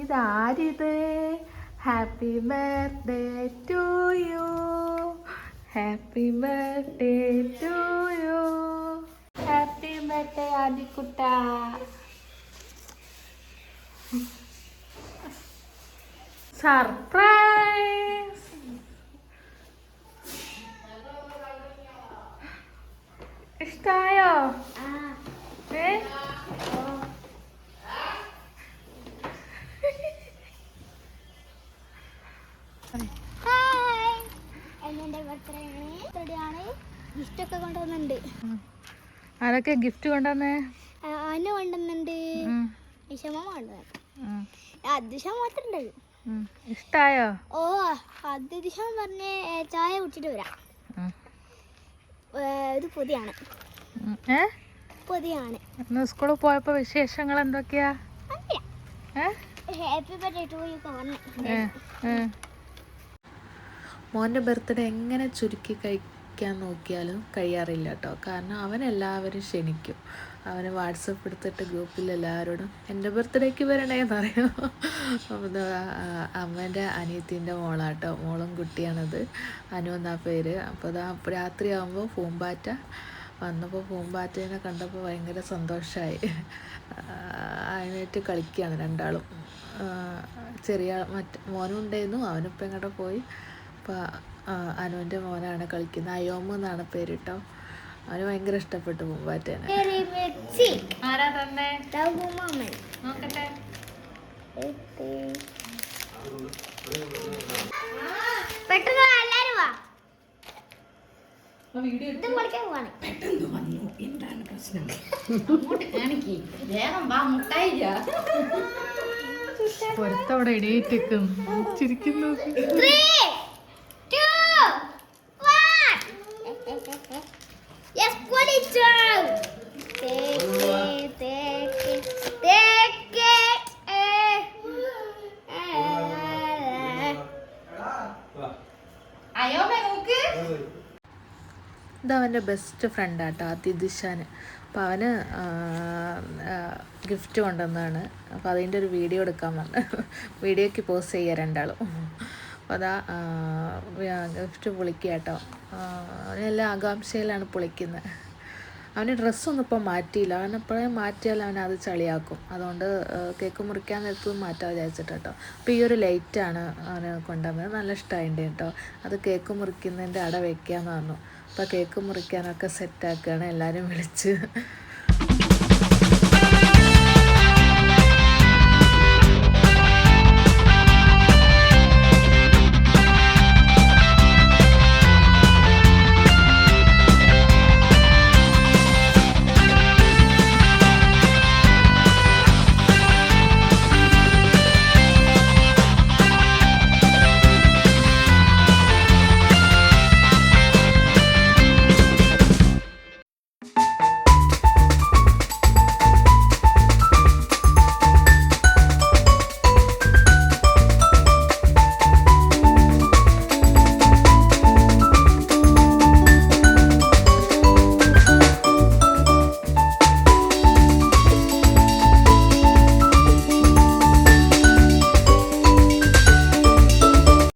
ഇതാരിത്? Happy birthday to you, happy birthday to you, happy birthday ആദിക്കുട്ട. Surprise! ഇഷ്ടായോ? ഗിഫ്റ്റൊക്കെ കൊണ്ടുവന്നുണ്ട്. അതൊക്കെ ഗിഫ്റ്റ് കൊണ്ടുവന്നേ? അനു കൊണ്ടുവന്നുണ്ട്, ഇഷമ കൊണ്ടുവന്നു. അതിശം മാത്രം. ഇഷ്ടായോ? ഓ, അതിശം പറഞ്ഞ ചായ കുടിച്ചിട്ട് വരാം. ഇത് പൊതിയാണ്. പൊതിയാണ്. സ്കൂളിൽ പോയപ്പോ വിശേഷങ്ങൾ എന്തൊക്കെയാ? ഹാപ്പി ബർത്ത്ഡേ ടു യു പറഞ്ഞു. മോൻ്റെ ബർത്ത്ഡേ എങ്ങനെ ചുരുക്കി കഴിക്കാൻ നോക്കിയാലും കഴിയാറില്ല കേട്ടോ. കാരണം അവനെല്ലാവരും ക്ഷണിക്കും. അവന് വാട്സപ്പ് എടുത്തിട്ട് ഗ്രൂപ്പിൽ എല്ലാവരോടും എൻ്റെ ബർത്ത്ഡേക്ക് വരണേന്ന് പറയും. അമ്മേൻ്റെ അനിയത്തിൻ്റെ മോളാട്ടോ, മോളും കുട്ടിയാണത്. അനു എന്നാ പേര്. അപ്പോൾ രാത്രിയാകുമ്പോൾ പൂമ്പാറ്റ വന്നപ്പോൾ പൂമ്പാറ്റേനെ കണ്ടപ്പോൾ ഭയങ്കര സന്തോഷമായി. അതിനായിട്ട് കളിക്കുകയാണ് രണ്ടാളും. ചെറിയ മോനും ഉണ്ടായിരുന്നു, അവനിപ്പോൾ എങ്ങോട്ട് പോയി. അപ്പോൾ അനുവിൻ്റെ മോനാണ് കളിക്കുന്നത്. അയോമ എന്നാണ് പേര് കേട്ടോ. അവന് ഭയങ്കര ഇഷ്ടപ്പെട്ടു പൂമ്പാറ്റേനെ. ആരാ തന്നെ നോക്കട്ടെ. പെട്ടെന്ന് എല്ലാരും വാ. പൊരുത്തവിടെ ഇടയിട്ടേക്കും ചിരിക്കുന്നു. ഇതവൻ്റെ ബെസ്റ്റ് ഫ്രണ്ടാട്ടോ, അതിദിശാന്. അപ്പോൾ അവന് ഗിഫ്റ്റ് കൊണ്ടുവന്നതാണ്. അപ്പോൾ അതിൻ്റെ ഒരു വീഡിയോ എടുക്കാൻ പറഞ്ഞു. വീഡിയോയ്ക്ക് പോസ്റ്റ് ചെയ്യുക രണ്ടാളും. അപ്പോൾ അതാ ഗിഫ്റ്റ് പൊളിക്കുക കേട്ടോ. അവനെല്ലാം ആകാംക്ഷയിലാണ് പൊളിക്കുന്നത്. അവന് ഡ്രസ്സൊന്നും ഇപ്പം മാറ്റിയില്ല. അവൻ എപ്പോഴേ മാറ്റിയാൽ അവനത് ചളിയാക്കും. അതുകൊണ്ട് കേക്ക് മുറിക്കാൻ നേരത്തും മാറ്റാൻ വിചാരിച്ചിട്ട് കേട്ടോ. അപ്പോൾ ഈ ഒരു ലൈറ്റാണ് അവന് കൊണ്ടുവന്നത്. നല്ല ഇഷ്ടമായിട്ടുണ്ട് കേട്ടോ. അത് കേക്ക് മുറിക്കുന്നതിൻ്റെ അട വയ്ക്കാമെന്ന് പറഞ്ഞു. അപ്പോൾ കേക്ക് മുറിക്കാനൊക്കെ സെറ്റാക്കുകയാണ്. എല്ലാവരും വിളിച്ച്